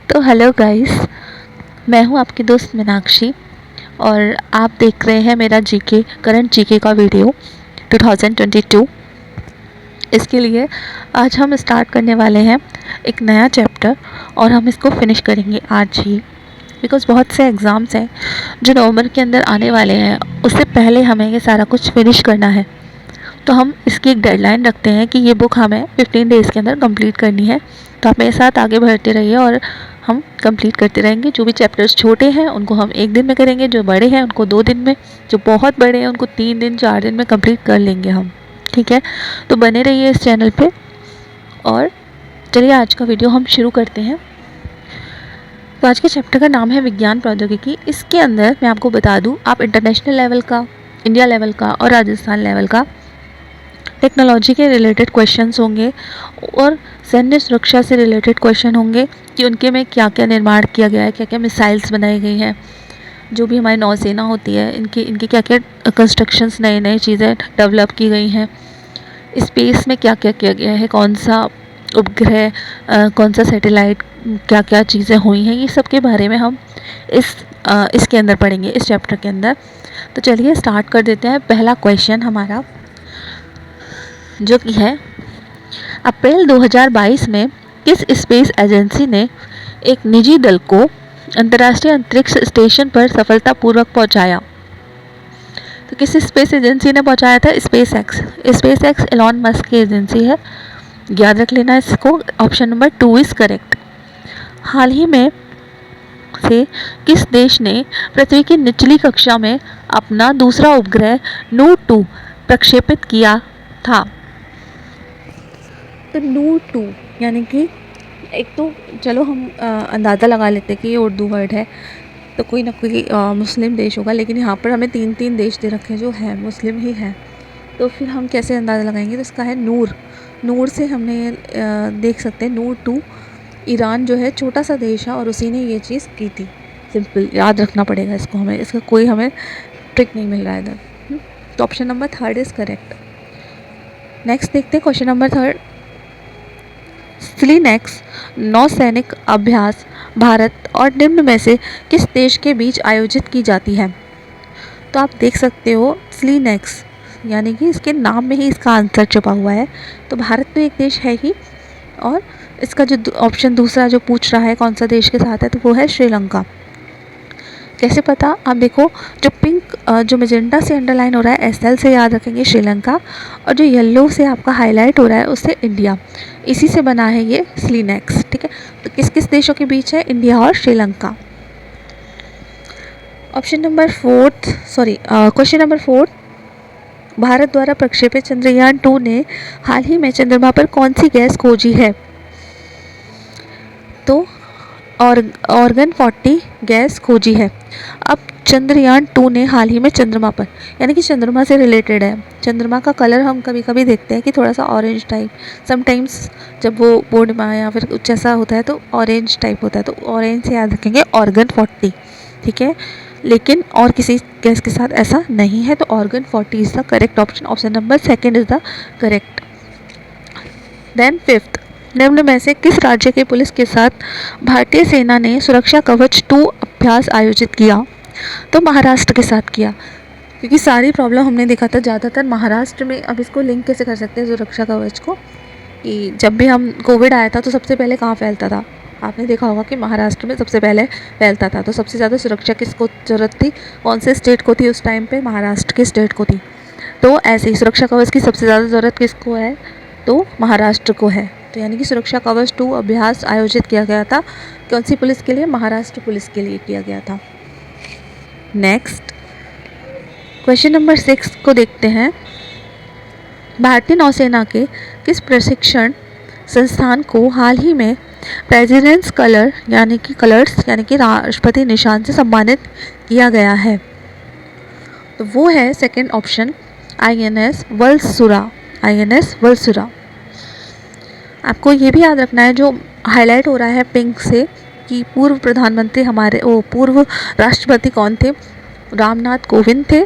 तो hello guys, मैं हूं आपकी दोस्त मीनाक्षी और आप देख रहे हैं मेरा जीके करंट जीके का वीडियो 2022। इसके लिए आज हम स्टार्ट करने वाले हैं एक नया चैप्टर और हम इसको फिनिश करेंगे आज ही, बिकॉज़ बहुत से एग्ज़ाम्स हैं जो नवंबर के अंदर आने वाले हैं। उससे पहले हमें ये सारा कुछ फिनिश करना है, तो हम इसकी एक डेडलाइन रखते हैं कि ये बुक हमें 15 डेज़ के अंदर कंप्लीट करनी है। तो आप मेरे साथ आगे बढ़ते रहिए और हम कंप्लीट करते रहेंगे। जो भी चैप्टर्स छोटे हैं उनको हम 1 दिन में करेंगे, जो बड़े हैं उनको 2 दिन में, जो बहुत बड़े हैं उनको 3 दिन 4 दिन में कंप्लीट कर लेंगे हम। ठीक है, तो बने रहिए इस चैनल पे। और चलिए आज का वीडियो हम शुरू करते हैं। तो आज के चैप्टर का नाम है विज्ञान प्रौद्योगिकी। इसके अंदर मैं आपको बता दूँ, आप इंटरनेशनल लेवल का, इंडिया लेवल का और राजस्थान लेवल का टेक्नोलॉजी के रिलेटेड क्वेश्चंस होंगे और सैन्य सुरक्षा से रिलेटेड क्वेश्चन होंगे कि उनके में क्या क्या निर्माण किया गया है, क्या क्या मिसाइल्स बनाई गई हैं। जो भी हमारी नौसेना होती है, इनके क्या क्या कंस्ट्रक्शंस, नए नए चीज़ें डेवलप की गई हैं। स्पेस में क्या क्या किया गया है, कौन सा उपग्रह, कौन सा सैटेलाइट, क्या क्या चीज़ें हुई हैं, ये सब के बारे में हम इसके अंदर पढ़ेंगे, इस चैप्टर के अंदर। तो चलिए स्टार्ट कर देते हैं। पहला क्वेश्चन हमारा जो कि है, अप्रैल 2022 में किस स्पेस एजेंसी ने एक निजी दल को अंतर्राष्ट्रीय अंतरिक्ष स्टेशन पर सफलतापूर्वक पहुंचाया? तो किस स्पेस एजेंसी ने पहुंचाया था? SpaceX. SpaceX Elon Musk की एजेंसी है, याद रख लेना इसको। Option number 2 is correct. हाल ही में से किस देश ने पृथ्वी की निचली कक्षा में अपना दूसरा उपग्रह नूर 2 प्रक्षेपित किया था? तो नूर 2 यानी कि एक तो चलो हम अंदाज़ा लगा लेते हैं कि ये उर्दू वर्ड है, तो कोई ना कोई मुस्लिम देश होगा, लेकिन यहाँ पर हमें 3 देश दे रखे हैं जो है मुस्लिम ही हैं। तो फिर हम कैसे अंदाज़ा लगाएंगे? तो इसका है नूर। नूर से हमने देख सकते हैं नूर 2। ईरान जो है छोटा सा देश है और उसी ने ये चीज़ की थी। सिंपल याद रखना पड़ेगा इसको हमें, इसका कोई हमें ट्रिक नहीं मिल रहा है इधर। तो option number 3 is correct. Next देखते हैं क्वेश्चन नंबर 3। स्लिनेक्स नौसैनिक अभ्यास भारत और निम्न में से किस देश के बीच आयोजित की जाती है? तो आप देख सकते हो स्लिनेक्स यानी कि इसके नाम में ही इसका आंसर छुपा हुआ है। तो भारत तो एक देश है ही, और इसका जो ऑप्शन दूसरा जो पूछ रहा है कौन सा देश के साथ है, तो वो है श्रीलंका। कैसे पता? आप देखो, जो पिंक जो मेजेंटा से अंडरलाइन हो रहा है एसएल से याद रखेंगे श्रीलंका, और जो येलो से आपका हाईलाइट हो रहा है उससे इंडिया। इसी से बना है ये स्लिनेक्स। ठीक है, तो किस किस देशों के बीच है? इंडिया और Sri Lanka. Option number 4 question number 4, Bharat द्वारा प्रक्षेपित चंद्रयान 2 ने हाल ही में चंद्रमा पर कौन सी गैस खोजी है? तो ऑर्गन 40 गैस खोजी है। अब चंद्रयान 2 ने हाल ही में चंद्रमा पर, यानी कि चंद्रमा से रिलेटेड है। चंद्रमा का कलर हम कभी कभी देखते हैं कि थोड़ा सा ऑरेंज टाइप, समटाइम्स जब वो पूर्णिमा या फिर कुछ ऐसा होता है तो ऑरेंज टाइप होता है, तो ऑरेंज से याद रखेंगे ऑर्गन 40। ठीक है, लेकिन और किसी गैस के साथ ऐसा नहीं है, तो ऑर्गन 40 is the correct option. Option number 2 is the correct. Then 5th, निम्न में से किस राज्य के पुलिस के साथ भारतीय सेना ने सुरक्षा कवच 2 अभ्यास आयोजित किया? तो महाराष्ट्र के साथ किया, क्योंकि सारी प्रॉब्लम हमने देखा था ज़्यादातर महाराष्ट्र में। अब इसको लिंक कैसे कर सकते हैं सुरक्षा कवच को, कि जब भी हम कोविड आया था तो सबसे पहले कहाँ फैलता था? आपने देखा होगा कि महाराष्ट्र में सबसे पहले फैलता था। तो सबसे ज़्यादा सुरक्षा किसको ज़रूरत थी, कौन से स्टेट को थी उस टाइम पे? महाराष्ट्र के स्टेट को थी। तो ऐसे ही सुरक्षा कवच की सबसे ज़्यादा ज़रूरत किसको है? तो महाराष्ट्र को है। तो यानी कि सुरक्षा कवच 2 अभ्यास आयोजित किया गया था कौन सी पुलिस के लिए? महाराष्ट्र पुलिस के लिए किया गया था। नेक्स्ट क्वेश्चन नंबर 6 को देखते हैं। भारतीय नौसेना के किस प्रशिक्षण संस्थान को हाल ही में प्रेसिडेंट्स कलर यानी कि राष्ट्रपति निशान से सम्मानित किया गया है? तो वो है second option, INS Valsura. INS Valsura. आपको ये भी याद रखना है, जो हाईलाइट हो रहा है पिंक से, कि पूर्व प्रधानमंत्री हमारे पूर्व राष्ट्रपति कौन थे? रामनाथ कोविंद थे।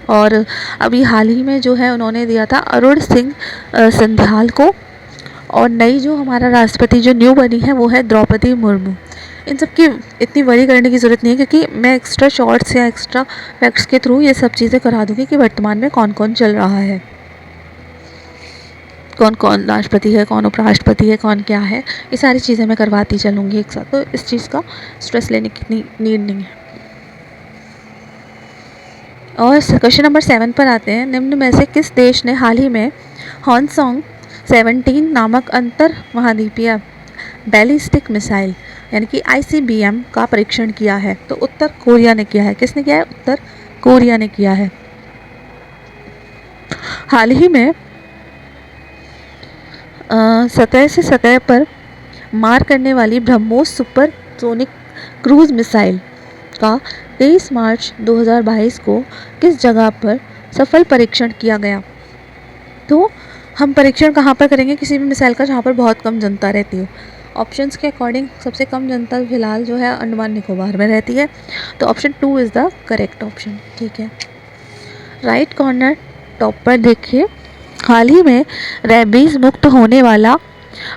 और अभी हाल ही में जो है उन्होंने दिया था अरुण सिंह संध्याल को। और नई जो हमारा राष्ट्रपति जो न्यू बनी है वो है द्रौपदी मुर्मू। इन सब की इतनी वरी करने की ज़रूरत नहीं है, क्योंकि मैं एक्स्ट्रा शॉर्ट्स या एक्स्ट्रा फैक्ट्स के थ्रू ये सब चीज़ें करा दूँगी कि वर्तमान में कौन कौन चल रहा है, कौन कौन राष्ट्रपति है, कौन उपराष्ट्रपति है, कौन क्या है, ये सारी चीज़ें मैं करवाती चलूँगी एक साथ। तो इस चीज़ का स्ट्रेस लेने की नीड नहीं है। और क्वेश्चन नंबर 7 पर आते हैं। निम्न में से किस देश ने हाल ही में हॉन्सोंग 17 नामक अंतर महाद्वीपीय बैलिस्टिक मिसाइल यानी कि ICBM का परीक्षण किया है? तो उत्तर कोरिया ने किया है। किसने किया है? उत्तर कोरिया ने किया है। हाल ही में सतह से सतह पर मार करने वाली ब्रह्मोस सुपरसोनिक क्रूज मिसाइल का 23 मार्च 2022 को किस जगह पर सफल परीक्षण किया गया? तो हम परीक्षण कहाँ पर करेंगे किसी भी मिसाइल का जहाँ पर बहुत कम जनता रहती हो? ऑप्शंस के अकॉर्डिंग सबसे कम जनता फिलहाल जो है अंडमान निकोबार में रहती है, तो option 2 is the correct option. ठीक है, राइट कॉर्नर टॉप पर देखिए, हाल ही में रेबीज़ मुक्त होने वाला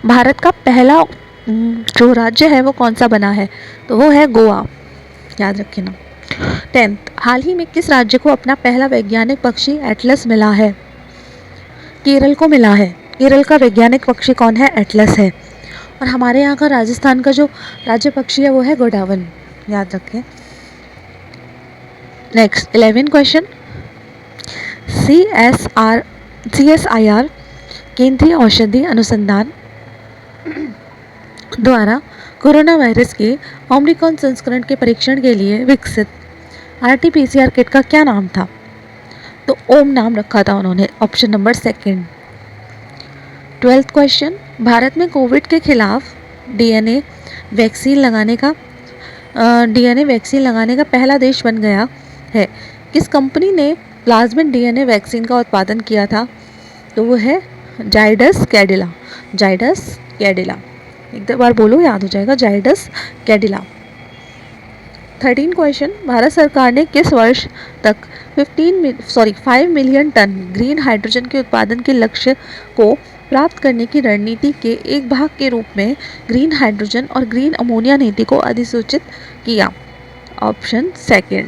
भारत का पहला जो राज्य है वो कौन सा बना है? तो वो है गोवा, याद रखिए ना। 10th, हाल ही में किस राज्य को अपना पहला वैज्ञानिक पक्षी एटलस मिला है? केरल को मिला है। केरल का वैज्ञानिक पक्षी कौन है? एटलस है। और हमारे यहाँ का राजस्थान का जो राज्य पक्षी है वो है गोडावन, याद रखें। नेक्स्ट 11 क्वेश्चन, CSIR केंद्रीय औषधि अनुसंधान द्वारा कोरोना वायरस के ओमिक्रॉन संस्करण के परीक्षण के लिए विकसित RT-PCR किट का क्या नाम था? तो ओम नाम रखा था उन्होंने, option number 2। 12th question, Bharat में कोविड के खिलाफ DNA वैक्सीन लगाने का पहला देश बन गया है। किस कंपनी ने प्लाज्मिड DNA वैक्सीन का उत्पादन किया था? तो वो है जाइडस कैडिला। जाइडस कैडिला, एक बार बोलो याद हो जाएगा, जाइडस कैडिला। 13 क्वेश्चन, भारत सरकार ने किस वर्ष तक 5 मिलियन टन ग्रीन हाइड्रोजन के उत्पादन के लक्ष्य को प्राप्त करने की रणनीति के एक भाग के रूप में ग्रीन हाइड्रोजन और ग्रीन अमोनिया नीति को अधिसूचित किया? ऑप्शन 2,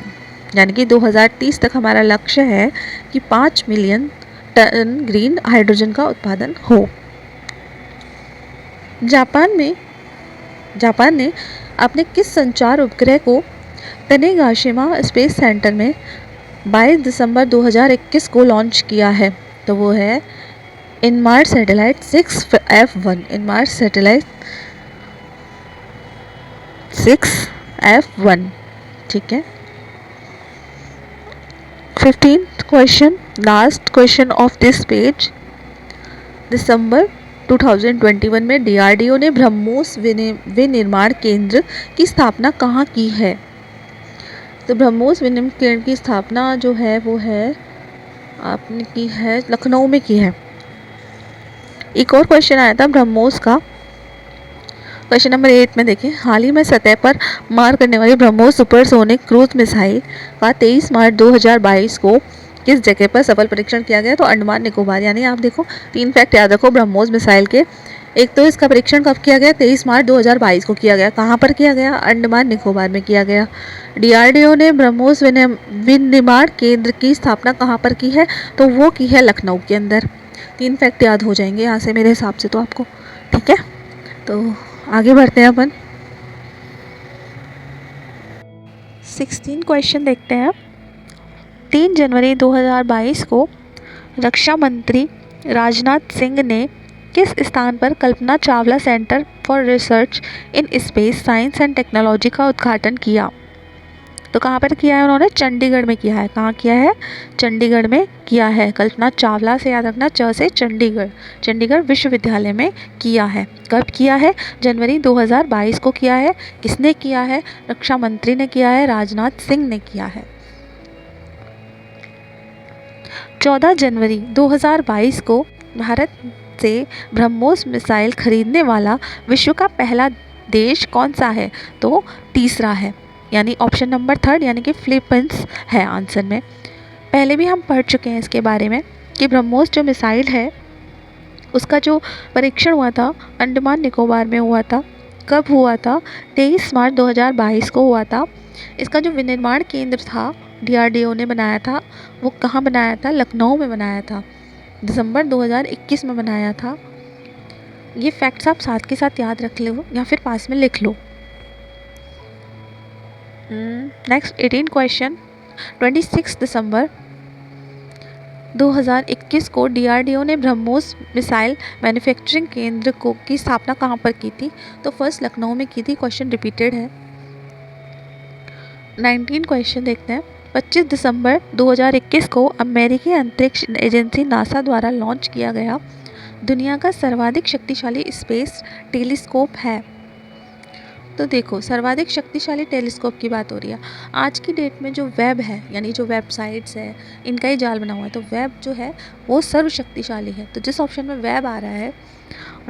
यानी कि 2030 तक हमारा लक्ष्य है कि 5 मिलियन टन ग्रीन हाइड्रोजन का उत्पादन हो। जापान ने अपने किस संचार उपग्रह को तनेगाशिमा स्पेस सेंटर में 22 दिसंबर 2021 को लॉन्च किया है? तो वो है इनमार्स सैटेलाइट 6F1। इनमार्स satellite 6F1। ठीक है, 15th question, last question of this page. दिसंबर 2021 में DRDO ने ब्रह्मोस विनिर्माण केंद्र की स्थापना कहाँ की है? तो ब्रह्मोस विनिर्माण केंद्र की स्थापना जो है वो है आपने की है लखनऊ में की है। एक और क्वेश्चन आया था ब्रह्मोस का, क्वेश्चन नंबर 8 में देखें, हाल ही में सतह पर मार करने वाली ब्रह्मोस सुपरसोनिक क्रूज मिसाइल का 23 मार्च 2022 को किस जगह पर सफल परीक्षण किया गया? तो अंडमान निकोबार। यानी आप देखो 3 फैक्ट याद रखो ब्रह्मोस मिसाइल के। एक तो इसका परीक्षण कब किया गया? 23 मार्च 2022 को किया गया। कहाँ पर किया गया? अंडमान निकोबार में किया गया। DRDO ने ब्रह्मोस विनिर्माण केंद्र की स्थापना कहाँ पर की है? तो वो की है लखनऊ के अंदर। 3 फैक्ट याद हो जाएंगे यहाँ से मेरे हिसाब से तो आपको। ठीक है, तो आगे बढ़ते हैं अपन 16 क्वेश्चन देखते हैं। 3 जनवरी 2022 को रक्षा मंत्री राजनाथ सिंह ने किस स्थान पर Kalpana Chawla centre for research in space science and technology का उद्घाटन किया? तो कहाँ पर किया है उन्होंने? चंडीगढ़ में किया है। कहाँ किया है? चंडीगढ़ में किया है। कल्पना चावला से याद रखना, च से चंडीगढ़, चंडीगढ़ विश्वविद्यालय में किया है। कब किया है? जनवरी 2022 को किया है। किसने किया है? रक्षा मंत्री ने किया है, राजनाथ सिंह ने किया है। 14 जनवरी 2022 को भारत से ब्रह्मोस मिसाइल खरीदने वाला विश्व का पहला देश कौन सा है? तो तीसरा है, यानी ऑप्शन नंबर 3 यानी कि फिलीपींस है आंसर में। पहले भी हम पढ़ चुके हैं इसके बारे में कि ब्रह्मोस जो मिसाइल है उसका जो परीक्षण हुआ था अंडमान निकोबार में हुआ था। कब हुआ था? 23 मार्च 2022 को हुआ था। इसका जो विनिर्माण केंद्र था DRDO ने बनाया था, वो कहाँ बनाया था? लखनऊ में बनाया था। दिसंबर 2021 में बनाया था। ये फैक्ट्स आप साथ के साथ याद रख लो या फिर पास में लिख लो। Next 18 question. 26 दिसंबर 2021 को DRDO ने ब्रह्मोस मिसाइल मैन्युफैक्चरिंग केंद्र की स्थापना कहाँ पर की थी? तो फर्स्ट लखनऊ में की थी। क्वेश्चन रिपीटेड है। 19 क्वेश्चन देखते हैं। 25 दिसंबर 2021 को अमेरिकी अंतरिक्ष एजेंसी नासा द्वारा लॉन्च किया गया दुनिया का सर्वाधिक शक्तिशाली स्पेस टेलीस्कोप है। तो देखो, सर्वाधिक शक्तिशाली टेलीस्कोप की बात हो रही है। आज की डेट में जो वेब है, यानी जो वेबसाइट्स है, इनका ही जाल बना हुआ है, तो वेब जो है वो सर्वशक्तिशाली है। तो जिस ऑप्शन में वेब आ रहा है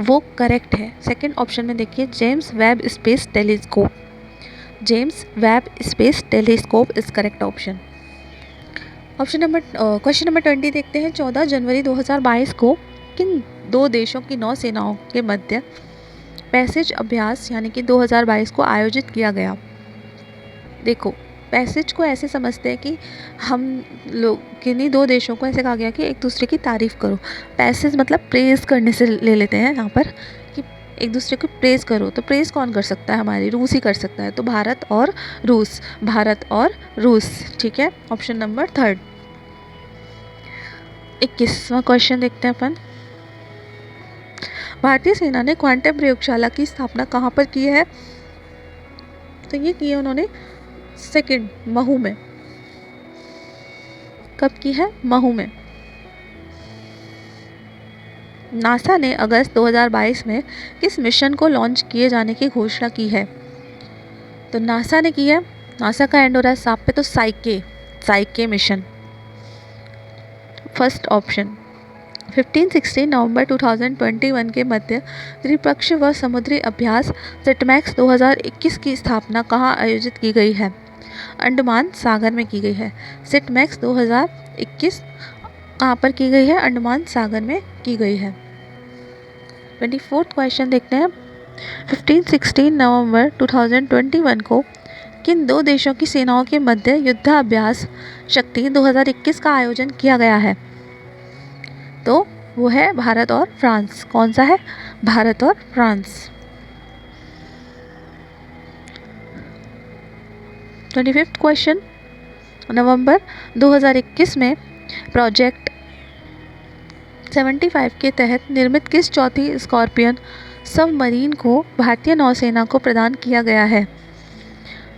वो करेक्ट है। सेकंड ऑप्शन में देखिए, James Webb space telescope. James Webb space telescope is correct option. Question number 20 देखते हैं। 14 जनवरी 2022 को किन दो देशों की नौसेनाओं के मध्य पैसेज अभ्यास यानी कि 2022 को आयोजित किया गया? देखो, पैसेज को ऐसे समझते हैं कि हम लोग किन्हीं दो देशों को ऐसे कहा गया कि एक दूसरे की तारीफ़ करो। पैसेज मतलब प्रेज़ करने से ले लेते हैं यहाँ पर कि एक दूसरे को प्रेज़ करो। तो प्रेज़ कौन कर सकता है? हमारी रूस ही कर सकता है। तो भारत और रूस, भारत और रूस। ठीक है, ऑप्शन नंबर 3। 21वां क्वेश्चन देखते हैं अपन। भारतीय सेना ने क्वांटम प्रयोगशाला की स्थापना कहाँ पर की है? तो ये की है उन्होंने सेकंड महू में। कब की है? महू में। नासा ने अगस्त 2022 में किस मिशन को लॉन्च किए जाने की घोषणा की है? तो नासा ने की है, नासा का एंड हो रहा है साप पे, तो साइके मिशन फर्स्ट ऑप्शन। 15-16 नवंबर 2021 के मध्य त्रिपक्षीय व समुद्री अभ्यास सिटमैक्स 2021 की स्थापना कहाँ आयोजित की गई है? अंडमान सागर में की गई है। सिटमैक्स 2021 कहाँ पर की गई है? अंडमान सागर में की गई है। 24th क्वेश्चन देखते हैं। 15-16 नवंबर 2021 को किन दो देशों की सेनाओं के मध्य युद्धाभ्यास शक्ति 2021 का आयोजन किया गया है? तो वो है भारत और फ्रांस। कौन सा है? भारत और फ्रांस। 25th question. नवंबर 2021 में प्रोजेक्ट 75 के तहत निर्मित किस चौथी स्कॉर्पियन सबमरीन को भारतीय नौसेना को प्रदान किया गया है?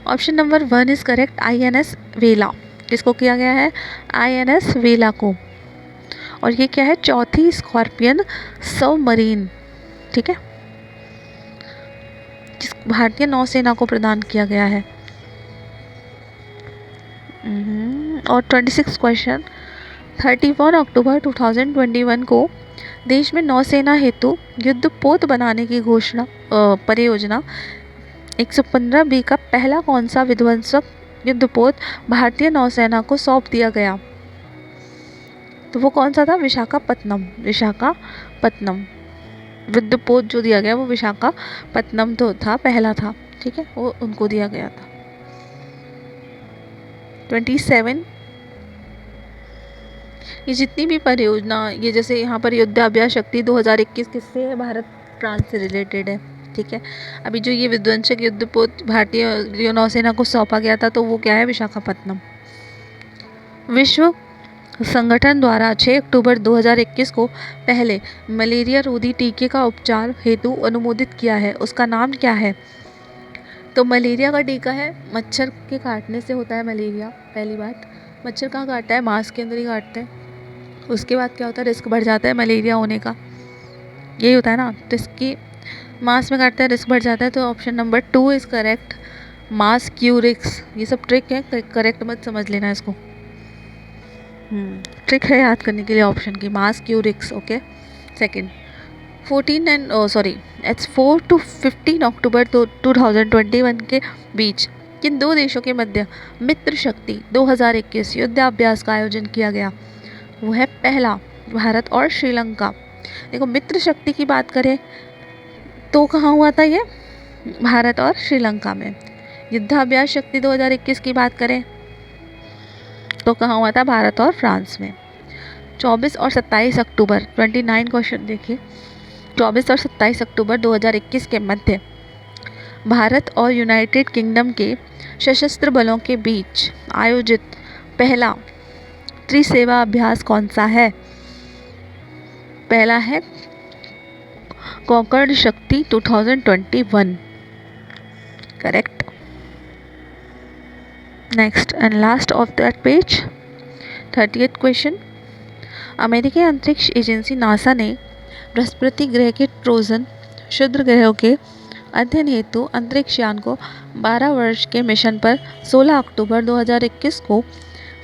Option number 1 is correct, INS वेला। किसको किया गया है? INS वेला को। और ये क्या है? चौथी स्कॉर्पियन सबमरीन। ठीक है, जिस भारतीय नौसेना को प्रदान किया गया है। और 26 क्वेश्चन। 31 अक्टूबर 2021 को देश में नौसेना हेतु युद्धपोत बनाने की घोषणा परियोजना 115B का पहला कौन सा विध्वंसक युद्धपोत भारतीय नौसेना को सौंप दिया गया? तो वो कौन सा था? विशाखापत्तनम। विशाखापत्तनम युद्धपोत जो दिया गया वो विशाखापत्तनम तो था, पहला था। ठीक है, वो उनको दिया गया था। 27 ये जितनी भी परियोजना, ये जैसे यहाँ पर युद्धाभ्यास शक्ति 2021 किससे है? भारत फ्रांस से रिलेटेड है। ठीक है, अभी जो ये विध्वंसक युद्धपोत भारतीय नौसेना को सौंपा गया था, तो वो क्या है? विशाखापत्तनम। विश्व संगठन द्वारा 6 अक्टूबर 2021 को पहले मलेरिया रोधी टीके का उपचार हेतु अनुमोदित किया है, उसका नाम क्या है? तो मलेरिया का टीका है, मच्छर के काटने से होता है मलेरिया। पहली बात, मच्छर कहाँ काटता है? मांस के अंदर ही काटते हैं। उसके बाद क्या होता है? रिस्क बढ़ जाता है मलेरिया होने का, यही होता है ना। तो इसकी मांस में काटता है, रिस्क बढ़ जाता है। तो ऑप्शन नंबर 2 इज़ करेक्ट, मास क्यूरिक्स। ये सब ट्रिक है, करेक्ट मत समझ लेना इसको। ट्रिक है याद करने के लिए ऑप्शन की, मास क्यूरिक्स। ओके। सेकंड, 4 to 15 अक्टूबर 2021 के बीच किन दो देशों के मध्य मित्र शक्ति 2021 युद्धाभ्यास का आयोजन किया गया? वो है पहला भारत और श्रीलंका। देखो, मित्र शक्ति की बात करें तो कहाँ हुआ था ये? भारत और श्रीलंका में। युद्धाभ्यास शक्ति 2021 की बात करें तो कहाँ हुआ था? भारत और फ्रांस में। 24 और 27 अक्टूबर 29 क्वेश्चन देखिए। 24 और 27 अक्टूबर 2021 के मध्य भारत और यूनाइटेड किंगडम के सशस्त्र बलों के बीच आयोजित पहला त्रिसेवा अभ्यास कौन सा है? पहला है कॉन्कर्ड शक्ति 2021। Correct. Next and last of that page, 30th question. अमेरिकी अंतरिक्ष एजेंसी नासा ने बृहस्पति ग्रह के ट्रोजन क्षुद्र ग्रहों के अध्ययन हेतु अंतरिक्ष यान को 12 वर्ष के मिशन पर 16 अक्टूबर 2021 को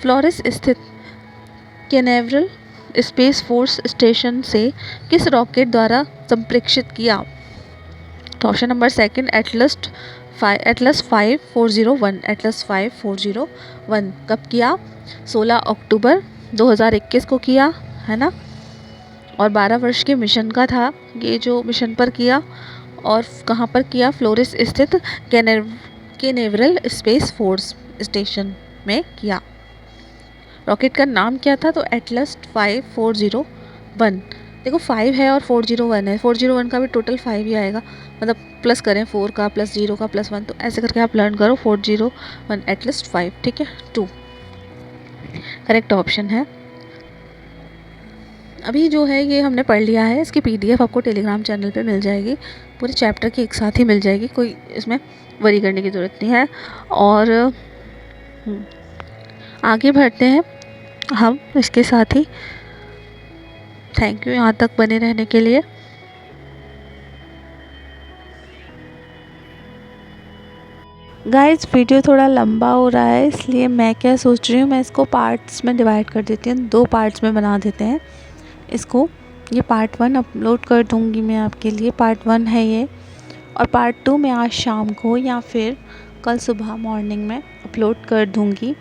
फ्लोरेस स्थित कैनेवरल स्पेस फोर्स स्टेशन से किस रॉकेट द्वारा संप्रेषित किया? तो ऑप्शन नंबर सेकंड, एटलस 5401 कब किया? 16 अक्टूबर 2021 को किया, है ना। और 12 वर्ष के मिशन का था ये जो मिशन पर किया, और कहाँ पर किया? फ्लोरेस स्थित कैनेवरल स्पेस फोर्स स्टेशन में किया। रॉकेट का नाम क्या था? तो एटलस 5401। देखो 5 है और 401 है, 401 का भी टोटल 5 ही आएगा, मतलब प्लस करें 4 का प्लस 0 का प्लस 1, तो ऐसे करके आप लर्न करो। 401 एटलस 5, ठीक है। 2 करेक्ट ऑप्शन है। अभी जो है ये हमने पढ़ लिया है, इसकी PDF आपको टेलीग्राम चैनल पे मिल जाएगी, पूरे चैप्टर की एक साथ ही मिल जाएगी, कोई इसमें वरी करने की ज़रूरत नहीं है। और आगे बढ़ते हैं हम इसके साथ ही। थैंक यू यहाँ तक बने रहने के लिए। गाइस वीडियो थोड़ा लंबा हो रहा है, इसलिए मैं क्या सोच रही हूँ, मैं इसको पार्ट्स में डिवाइड कर देती हूँ, 2 पार्ट्स में बना देते हैं इसको। ये पार्ट 1 अपलोड कर दूँगी मैं आपके लिए, पार्ट 1 है ये, और पार्ट 2 मैं आज शाम को या फिर कल सुबह मॉर्निंग में अपलोड कर दूँगी।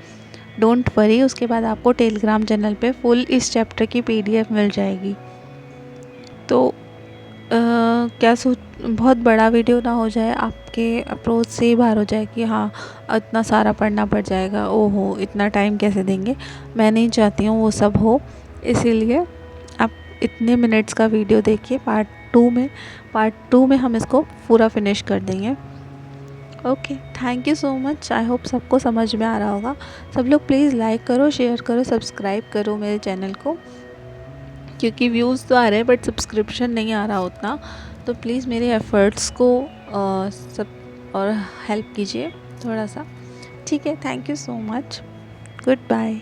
डोंट वरी, उसके बाद आपको टेलीग्राम चैनल पे फुल इस चैप्टर की PDF मिल जाएगी। तो क्या बहुत बड़ा वीडियो ना हो जाए, आपके अप्रोच से ही बाहर हो जाए कि हाँ इतना सारा पढ़ना पड़ जाएगा, ओहो इतना टाइम कैसे देंगे। मैं नहीं चाहती हूँ वो सब हो, इसीलिए आप इतने मिनट्स का वीडियो देखिए। पार्ट टू में हम इसको पूरा फिनिश कर देंगे। Okay, thank you so much. I hope सबको समझ में आ रहा होगा। सब लोग प्लीज़ लाइक करो, शेयर करो, सब्सक्राइब करो मेरे चैनल को, क्योंकि व्यूज़ तो आ रहे हैं बट सब्सक्रिप्शन नहीं आ रहा उतना। तो प्लीज़ मेरे एफ़र्ट्स को सब और हेल्प कीजिए थोड़ा सा, ठीक है। Thank you so much, good bye.